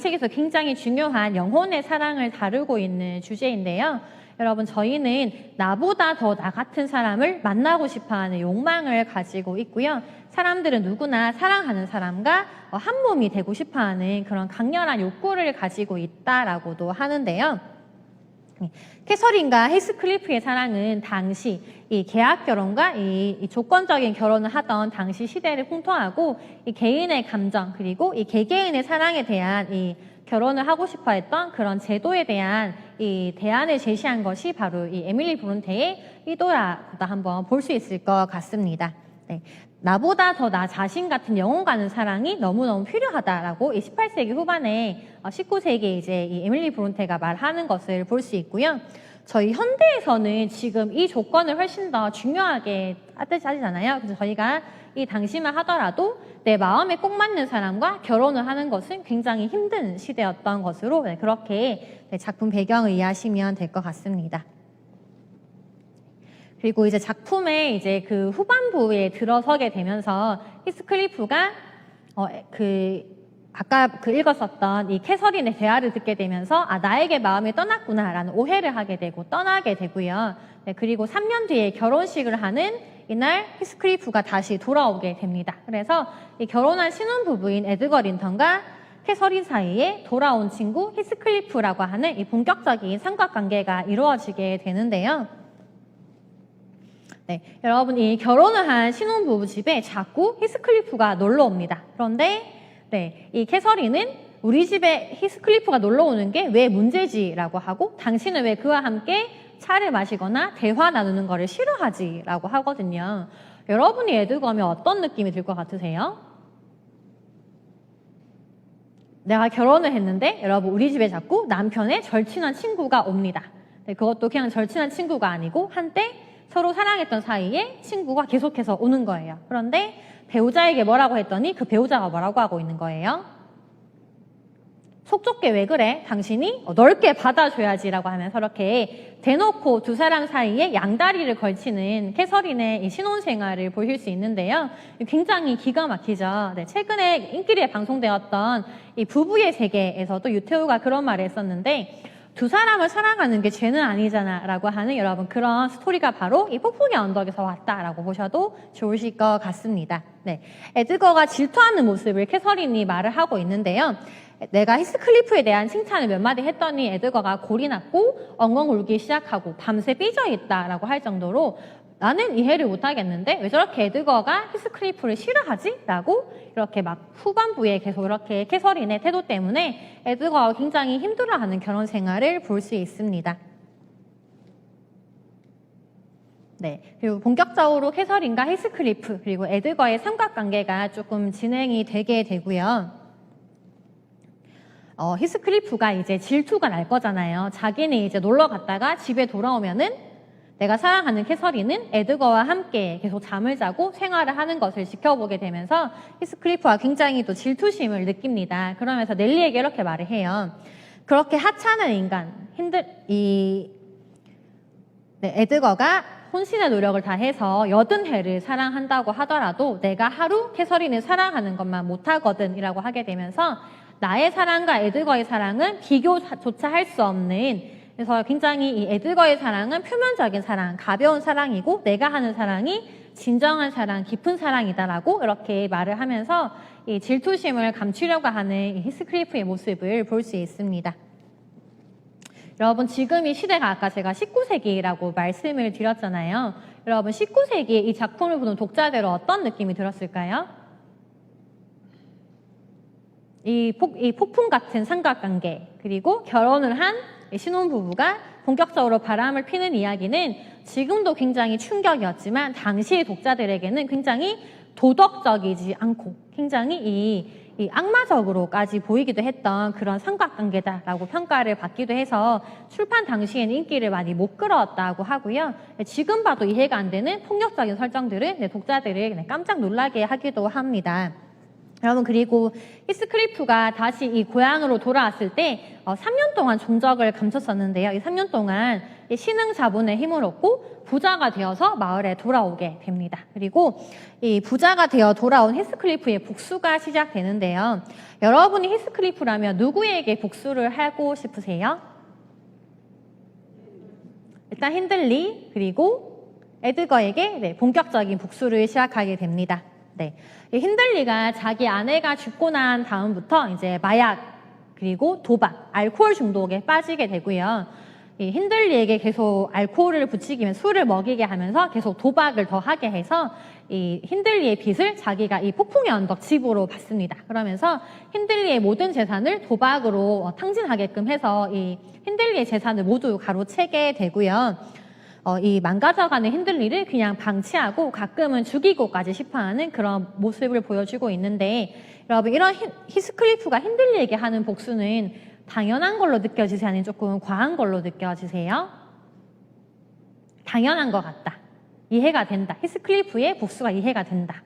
책에서 굉장히 중요한 영혼의 사랑을 다루고 있는 주제인데요. 여러분, 저희는 나보다 더 나 같은 사람을 만나고 싶어하는 욕망을 가지고 있고요. 사람들은 누구나 사랑하는 사람과 한 몸이 되고 싶어하는 그런 강렬한 욕구를 가지고 있다라고도 하는데요. 캐서린과 히스클리프의 사랑은 당시 이 계약 결혼과 이 조건적인 결혼을 하던 당시 시대를 풍토하고 이 개인의 감정 그리고 이 개개인의 사랑에 대한 이 결혼을 하고 싶어 했던 그런 제도에 대한 이 대안을 제시한 것이 바로 이 에밀리 브론테의 의도라고도 한번 볼 수 있을 것 같습니다. 네. 나보다 더 나 자신 같은 영혼 가는 사랑이 너무너무 필요하다라고 이 18세기 후반에 19세기 이제 이 에밀리 브론테가 말하는 것을 볼 수 있고요. 저희 현대에서는 지금 이 조건을 훨씬 더 중요하게 따지잖아요. 그래서 저희가 이 당시만 하더라도 내 마음에 꼭 맞는 사람과 결혼을 하는 것은 굉장히 힘든 시대였던 것으로 그렇게 작품 배경을 이해하시면 될 것 같습니다. 그리고 이제 작품의 이제 그 후반부에 들어서게 되면서 히스클리프가 아까 읽었었던 이 캐서린의 대화를 듣게 되면서 나에게 마음이 떠났구나라는 오해를 하게 되고 떠나게 되고요. 네, 그리고 3년 뒤에 결혼식을 하는 이날 히스클리프가 다시 돌아오게 됩니다. 그래서 이 결혼한 신혼부부인 에드거 린턴과 캐서린 사이에 돌아온 친구 히스클리프라고 하는 이 본격적인 삼각관계가 이루어지게 되는데요. 네, 여러분 이 결혼을 한 신혼부부 집에 자꾸 히스클리프가 놀러 옵니다. 그런데 네, 이 캐서린은 우리 집에 히스클리프가 놀러 오는 게 왜 문제지라고 하고 당신은 왜 그와 함께 차를 마시거나 대화 나누는 거를 싫어하지라고 하거든요. 여러분이 에드거면 어떤 느낌이 들 것 같으세요? 내가 결혼을 했는데 여러분 우리 집에 자꾸 남편의 절친한 친구가 옵니다. 네, 그것도 그냥 절친한 친구가 아니고 한때 서로 사랑했던 사이에 친구가 계속해서 오는 거예요. 그런데 배우자에게 뭐라고 했더니 그 배우자가 뭐라고 하고 있는 거예요? 속 좁게 왜 그래? 당신이 넓게 받아줘야지라고 하면서 이렇게 대놓고 두 사람 사이에 양다리를 걸치는 캐서린의 이 신혼생활을 보실 수 있는데요. 굉장히 기가 막히죠. 네, 최근에 인기리에 방송되었던 이 부부의 세계에서도 유태우가 그런 말을 했었는데 두 사람을 사랑하는 게 죄는 아니잖아 라고 하는 여러분 그런 스토리가 바로 이 폭풍의 언덕에서 왔다라고 보셔도 좋으실 것 같습니다. 네, 에드거가 질투하는 모습을 캐서린이 말을 하고 있는데요. 내가 히스클리프에 대한 칭찬을 몇 마디 했더니 에드거가 골이 났고 엉엉 울기 시작하고 밤새 삐져있다라고 할 정도로 나는 이해를 못하겠는데 왜 저렇게 에드거가 히스클리프를 싫어하지? 라고 이렇게 막 후반부에 계속 이렇게 캐서린의 태도 때문에 에드거가 굉장히 힘들어하는 결혼 생활을 볼 수 있습니다. 네, 그리고 본격적으로 캐서린과 히스클리프 그리고 에드거의 삼각관계가 조금 진행이 되게 되고요. 히스클리프가 이제 질투가 날 거잖아요. 자기는 이제 놀러 갔다가 집에 돌아오면은 내가 사랑하는 캐서린은 에드거와 함께 계속 잠을 자고 생활을 하는 것을 지켜보게 되면서 히스클리프가 굉장히 또 질투심을 느낍니다. 그러면서 넬리에게 이렇게 말을 해요. 그렇게 하찮은 인간, 에드거가 혼신의 노력을 다해서 80해를 사랑한다고 하더라도 내가 하루 캐서린을 사랑하는 것만 못하거든 이라고 하게 되면서 나의 사랑과 에드거의 사랑은 비교조차 할 수 없는 그래서 굉장히 이 에드거의 사랑은 표면적인 사랑, 가벼운 사랑이고 내가 하는 사랑이 진정한 사랑, 깊은 사랑이다라고 이렇게 말을 하면서 이 질투심을 감추려고 하는 이 히스클리프의 모습을 볼 수 있습니다. 여러분 지금 이 시대가 아까 제가 19세기라고 말씀을 드렸잖아요. 여러분 19세기에 이 작품을 보는 독자들은 어떤 느낌이 들었을까요? 이 폭풍 같은 삼각관계 그리고 결혼을 한 신혼부부가 본격적으로 바람을 피는 이야기는 지금도 굉장히 충격이었지만 당시의 독자들에게는 굉장히 도덕적이지 않고 굉장히 이 악마적으로까지 보이기도 했던 그런 삼각관계다라고 평가를 받기도 해서 출판 당시에는 인기를 많이 못 끌었다고 하고요. 지금 봐도 이해가 안 되는 폭력적인 설정들은 독자들을 깜짝 놀라게 하기도 합니다. 여러분, 그리고 히스클리프가 다시 이 고향으로 돌아왔을 때 3년 동안 종적을 감췄었는데요. 이 3년 동안 이 신흥 자본의 힘을 얻고 부자가 되어서 마을에 돌아오게 됩니다. 그리고 이 부자가 되어 돌아온 히스클리프의 복수가 시작되는데요. 여러분이 히스클리프라면 누구에게 복수를 하고 싶으세요? 일단 힌들리 그리고 에드거에게 본격적인 복수를 시작하게 됩니다. 네, 힌들리가 자기 아내가 죽고 난 다음부터 이제 마약 그리고 도박, 알코올 중독에 빠지게 되고요. 이 힌들리에게 계속 알코올을 부추기면 술을 먹이게 하면서 계속 도박을 더 하게 해서 이 힌들리의 빚을 자기가 이 폭풍의 언덕 집으로 받습니다. 그러면서 힌들리의 모든 재산을 도박으로 탕진하게끔 해서 이 힌들리의 재산을 모두 가로채게 되고요. 이 망가져가는 힌들리를 그냥 방치하고 가끔은 죽이고까지 싶어하는 그런 모습을 보여주고 있는데, 여러분, 이런 히스클리프가 힌들리에게 하는 복수는 당연한 걸로 느껴지세요? 아니면 조금 과한 걸로 느껴지세요? 당연한 것 같다. 이해가 된다. 히스클리프의 복수가 이해가 된다.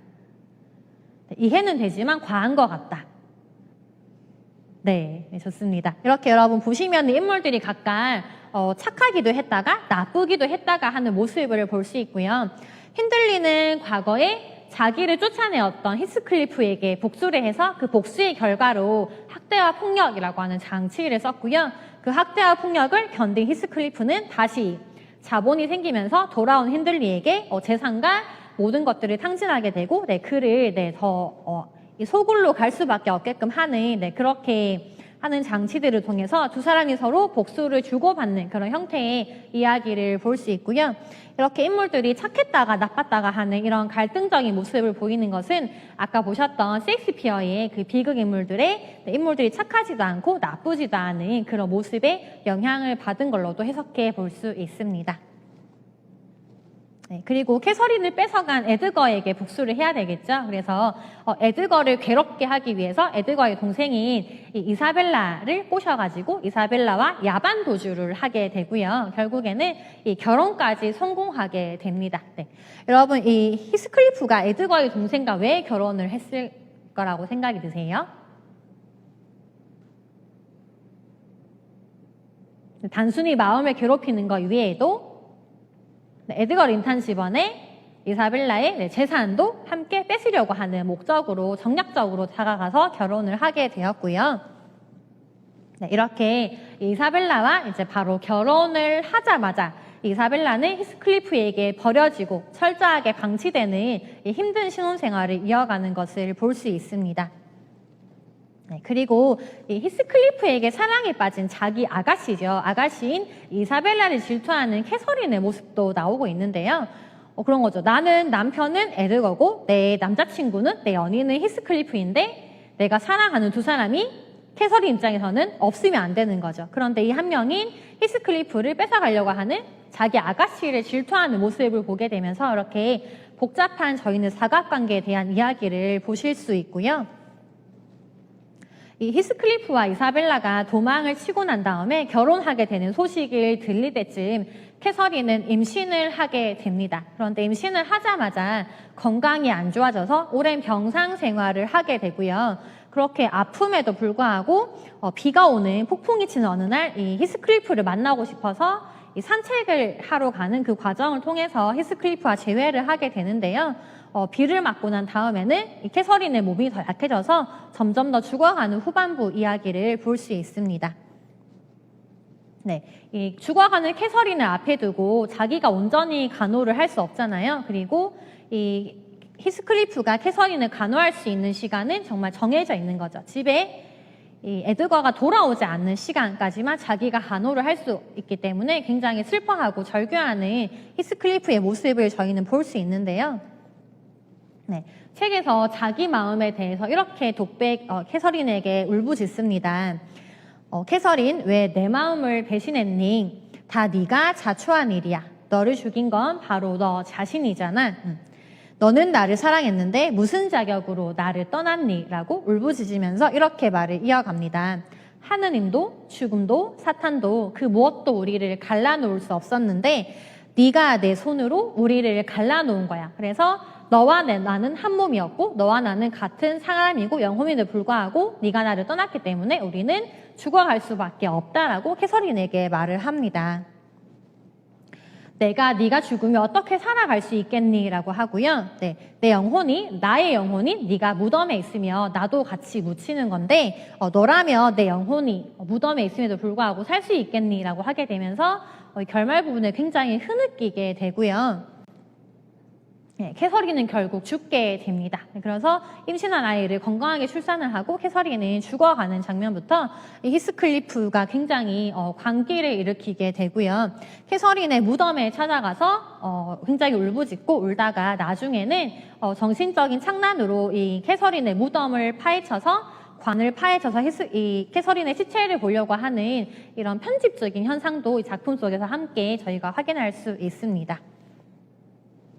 이해는 되지만 과한 것 같다. 네, 좋습니다. 이렇게 여러분 보시면 인물들이 각각 착하기도 했다가 나쁘기도 했다가 하는 모습을 볼 수 있고요. 힌들리는 과거에 자기를 쫓아내었던 히스클리프에게 복수를 해서 그 복수의 결과로 학대와 폭력이라고 하는 장치를 썼고요. 그 학대와 폭력을 견딘 히스클리프는 다시 자본이 생기면서 돌아온 힌들리에게 재산과 모든 것들을 탕진하게 되고, 그를 더 소굴로 갈 수밖에 없게끔 하는 그렇게 하는 장치들을 통해서 두 사람이 서로 복수를 주고받는 그런 형태의 이야기를 볼 수 있고요. 이렇게 인물들이 착했다가 나빴다가 하는 이런 갈등적인 모습을 보이는 것은 아까 보셨던 셰익스피어의 그 비극 인물들이 착하지도 않고 나쁘지도 않은 그런 모습에 영향을 받은 걸로도 해석해 볼 수 있습니다. 네, 그리고 캐서린을 뺏어간 에드거에게 복수를 해야 되겠죠. 그래서 에드거를 괴롭게 하기 위해서 에드거의 동생인 이사벨라를 꼬셔가지고 이사벨라와 야반 도주를 하게 되고요. 결국에는 이 결혼까지 성공하게 됩니다. 네. 여러분, 이 히스클리프가 에드거의 동생과 왜 결혼을 했을 거라고 생각이 드세요? 단순히 마음을 괴롭히는 것 외에도 에드거 린탄 집안의 이사벨라의 재산도 함께 뺏으려고 하는 목적으로 정략적으로 다가가서 결혼을 하게 되었고요. 이렇게 이사벨라와 이제 바로 결혼을 하자마자 이사벨라는 히스클리프에게 버려지고 철저하게 방치되는 힘든 신혼생활을 이어가는 것을 볼 수 있습니다. 그리고 이 히스클리프에게 사랑에 빠진 자기 아가씨죠. 아가씨인 이사벨라를 질투하는 캐서린의 모습도 나오고 있는데요. 그런 거죠. 나는 남편은 에드거고 내 남자친구는 내 연인은 히스클리프인데 내가 사랑하는 두 사람이 캐서린 입장에서는 없으면 안 되는 거죠. 그런데 이 한 명인 히스클리프를 뺏어가려고 하는 자기 아가씨를 질투하는 모습을 보게 되면서 이렇게 복잡한 저희는 사각관계에 대한 이야기를 보실 수 있고요. 이 히스클리프와 이사벨라가 도망을 치고 난 다음에 결혼하게 되는 소식을 들릴 때쯤 캐서린은 임신을 하게 됩니다. 그런데 임신을 하자마자 건강이 안 좋아져서 오랜 병상 생활을 하게 되고요. 그렇게 아픔에도 불구하고 비가 오는 폭풍이 치는 어느 날 이 히스클리프를 만나고 싶어서 이 산책을 하러 가는 그 과정을 통해서 히스클리프와 재회를 하게 되는데요. 비를 맞고 난 다음에는 이 캐서린의 몸이 더 약해져서 점점 더 죽어가는 후반부 이야기를 볼 수 있습니다. 네, 이 죽어가는 캐서린을 앞에 두고 자기가 온전히 간호를 할 수 없잖아요. 그리고 이 히스클리프가 캐서린을 간호할 수 있는 시간은 정말 정해져 있는 거죠. 집에 이 에드거가 돌아오지 않는 시간까지만 자기가 간호를 할 수 있기 때문에 굉장히 슬퍼하고 절규하는 히스클리프의 모습을 저희는 볼 수 있는데요. 네, 책에서 자기 마음에 대해서 이렇게 캐서린에게 울부짖습니다. 캐서린, 왜 내 마음을 배신했니? 다 네가 자초한 일이야. 너를 죽인 건 바로 너 자신이잖아. 너는 나를 사랑했는데 무슨 자격으로 나를 떠났니? 라고 울부짖으면서 이렇게 말을 이어갑니다. 하느님도 죽음도 사탄도 그 무엇도 우리를 갈라놓을 수 없었는데 네가 내 손으로 우리를 갈라놓은 거야. 그래서 너와 나는 한 몸이었고 너와 나는 같은 사람이고 영혼임에도 불구하고 네가 나를 떠났기 때문에 우리는 죽어갈 수밖에 없다라고 캐서린에게 말을 합니다. 네가 죽으면 어떻게 살아갈 수 있겠니? 라고 하고요. 네, 나의 영혼이 네가 무덤에 있으며 나도 같이 묻히는 건데 너라면 내 영혼이 무덤에 있음에도 불구하고 살 수 있겠니? 라고 하게 되면서 결말 부분을 굉장히 흐느끼게 되고요. 네, 캐서린은 결국 죽게 됩니다. 그래서 임신한 아이를 건강하게 출산을 하고 캐서린은 죽어가는 장면부터 히스클리프가 굉장히 광기를 일으키게 되고요. 캐서린의 무덤에 찾아가서 굉장히 울부짖고 울다가 나중에는 정신적인 착란으로 이 캐서린의 무덤을 파헤쳐서 관을 파헤쳐서 이 캐서린의 시체를 보려고 하는 이런 편집적인 현상도 이 작품 속에서 함께 저희가 확인할 수 있습니다.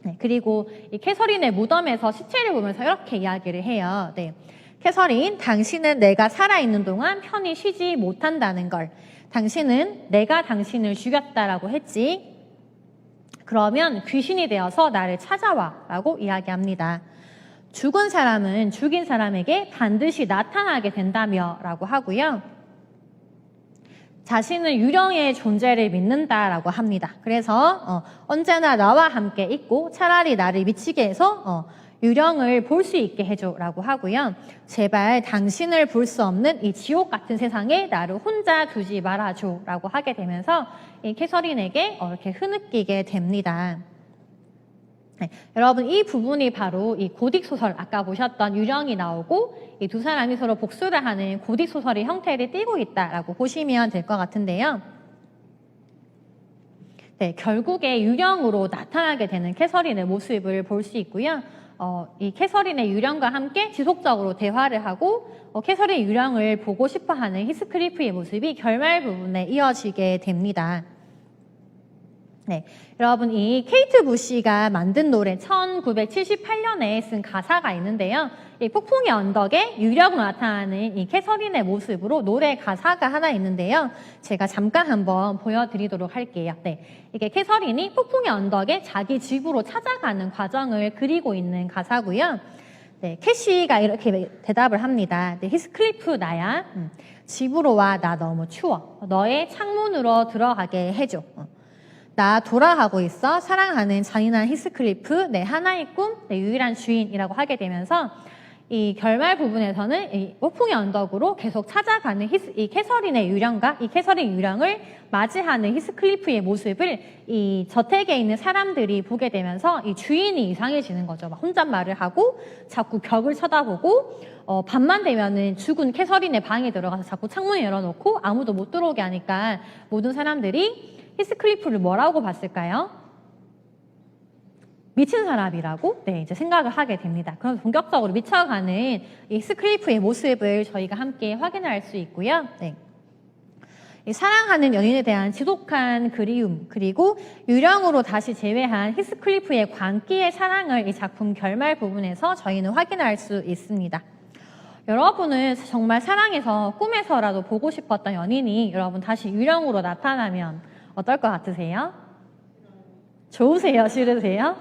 네, 그리고 이 캐서린의 무덤에서 시체를 보면서 이렇게 이야기를 해요. 네, 캐서린, 당신은 내가 살아있는 동안 편히 쉬지 못한다는 걸. 당신은 내가 당신을 죽였다라고 했지. 그러면 귀신이 되어서 나를 찾아와 라고 이야기합니다. 죽은 사람은 죽인 사람에게 반드시 나타나게 된다며 라고 하고요. 자신은 유령의 존재를 믿는다라고 합니다. 그래서 언제나 나와 함께 있고 차라리 나를 미치게 해서 유령을 볼 수 있게 해줘라고 하고요. 제발 당신을 볼 수 없는 이 지옥 같은 세상에 나를 혼자 두지 말아줘라고 하게 되면서 이 캐서린에게 이렇게 흐느끼게 됩니다. 네, 여러분 이 부분이 바로 이 고딕 소설 아까 보셨던 유령이 나오고 이 두 사람이 서로 복수를 하는 고딕 소설의 형태를 띠고 있다라고 보시면 될 것 같은데요. 네, 결국에 유령으로 나타나게 되는 캐서린의 모습을 볼 수 있고요. 이 캐서린의 유령과 함께 지속적으로 대화를 하고 캐서린의 유령을 보고 싶어하는 히스클리프의 모습이 결말 부분에 이어지게 됩니다. 네, 여러분 이 케이트 부시가 만든 노래 1978년에 쓴 가사가 있는데요. 이 폭풍의 언덕에 유령으로 나타나는 이 캐서린의 모습으로 노래 가사가 하나 있는데요. 제가 잠깐 한번 보여드리도록 할게요. 네, 이게 캐서린이 폭풍의 언덕에 자기 집으로 찾아가는 과정을 그리고 있는 가사고요. 네, 캐시가 이렇게 대답을 합니다. 네, 히스클리프 나야. 집으로 와, 나 너무 추워. 너의 창문으로 들어가게 해줘. 나 돌아가고 있어. 사랑하는 잔인한 히스클리프, 내 하나의 꿈, 내 유일한 주인이라고 하게 되면서 이 결말 부분에서는 이 폭풍의 언덕으로 계속 찾아가는 이 캐서린의 유령과 이 캐서린 유령을 맞이하는 히스클리프의 모습을 이 저택에 있는 사람들이 보게 되면서 이 주인이 이상해지는 거죠. 막 혼잣말을 하고 자꾸 벽을 쳐다보고 밤만 되면은 죽은 캐서린의 방에 들어가서 자꾸 창문을 열어놓고 아무도 못 들어오게 하니까 모든 사람들이 히스클리프를 뭐라고 봤을까요? 미친 사람이라고 이제 생각을 하게 됩니다. 그럼 본격적으로 미쳐가는 이 히스클리프의 모습을 저희가 함께 확인할 수 있고요. 네. 이 사랑하는 연인에 대한 지독한 그리움 그리고 유령으로 다시 재회한 히스클리프의 광기의 사랑을 이 작품 결말 부분에서 저희는 확인할 수 있습니다. 여러분은 정말 사랑해서 꿈에서라도 보고 싶었던 연인이 여러분 다시 유령으로 나타나면 어떨 것 같으세요? 좋으세요? 싫으세요?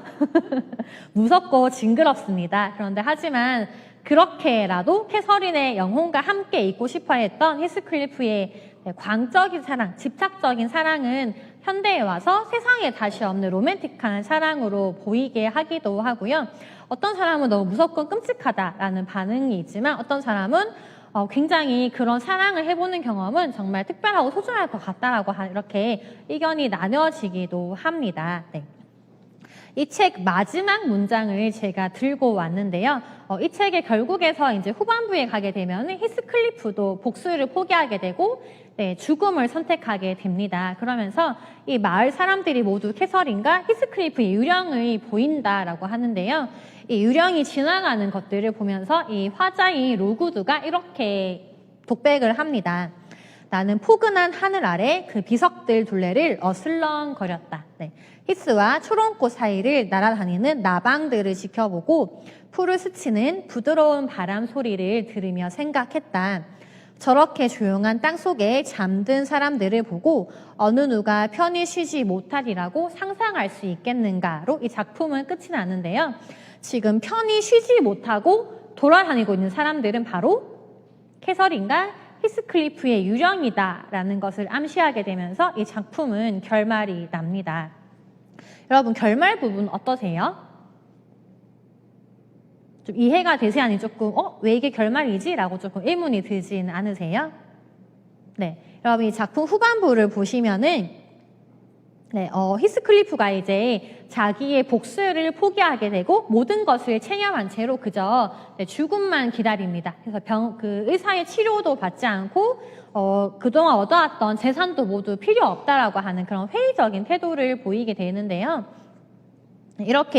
무섭고 징그럽습니다. 그런데 하지만 그렇게라도 캐서린의 영혼과 함께 있고 싶어 했던 히스클리프의 광적인 사랑, 집착적인 사랑은 현대에 와서 세상에 다시 없는 로맨틱한 사랑으로 보이게 하기도 하고요. 어떤 사람은 너무 무섭고 끔찍하다라는 반응이 있지만 어떤 사람은 굉장히 그런 사랑을 해보는 경험은 정말 특별하고 소중할 것 같다라고 이렇게 의견이 나뉘어지기도 합니다. 네. 이 책 마지막 문장을 제가 들고 왔는데요. 이 책의 결국에서 이제 후반부에 가게 되면 히스클리프도 복수를 포기하게 되고 죽음을 선택하게 됩니다. 그러면서 이 마을 사람들이 모두 캐서린과 히스클리프의 유령을 보인다라고 하는데요. 이 유령이 지나가는 것들을 보면서 이 화자인 로구드가 이렇게 독백을 합니다. 나는 포근한 하늘 아래 그 비석들 둘레를 어슬렁거렸다. 네. 히스와 초롱꽃 사이를 날아다니는 나방들을 지켜보고 풀을 스치는 부드러운 바람 소리를 들으며 생각했다. 저렇게 조용한 땅 속에 잠든 사람들을 보고 어느 누가 편히 쉬지 못하리라고 상상할 수 있겠는가로 이 작품은 끝이 나는데요. 지금 편히 쉬지 못하고 돌아다니고 있는 사람들은 바로 캐서린과 히스클리프의 유령이다라는 것을 암시하게 되면서 이 작품은 결말이 납니다. 여러분 결말 부분 어떠세요? 좀 이해가 되세요? 아니면 조금 왜 이게 결말이지? 라고 조금 의문이 들진 않으세요? 네, 여러분 이 작품 후반부를 보시면은 히스클리프가 이제 자기의 복수를 포기하게 되고 모든 것을 체념한 채로 그저 죽음만 기다립니다. 그래서 그 의사의 치료도 받지 않고 그동안 얻어왔던 재산도 모두 필요 없다라고 하는 그런 회의적인 태도를 보이게 되는데요. 이렇게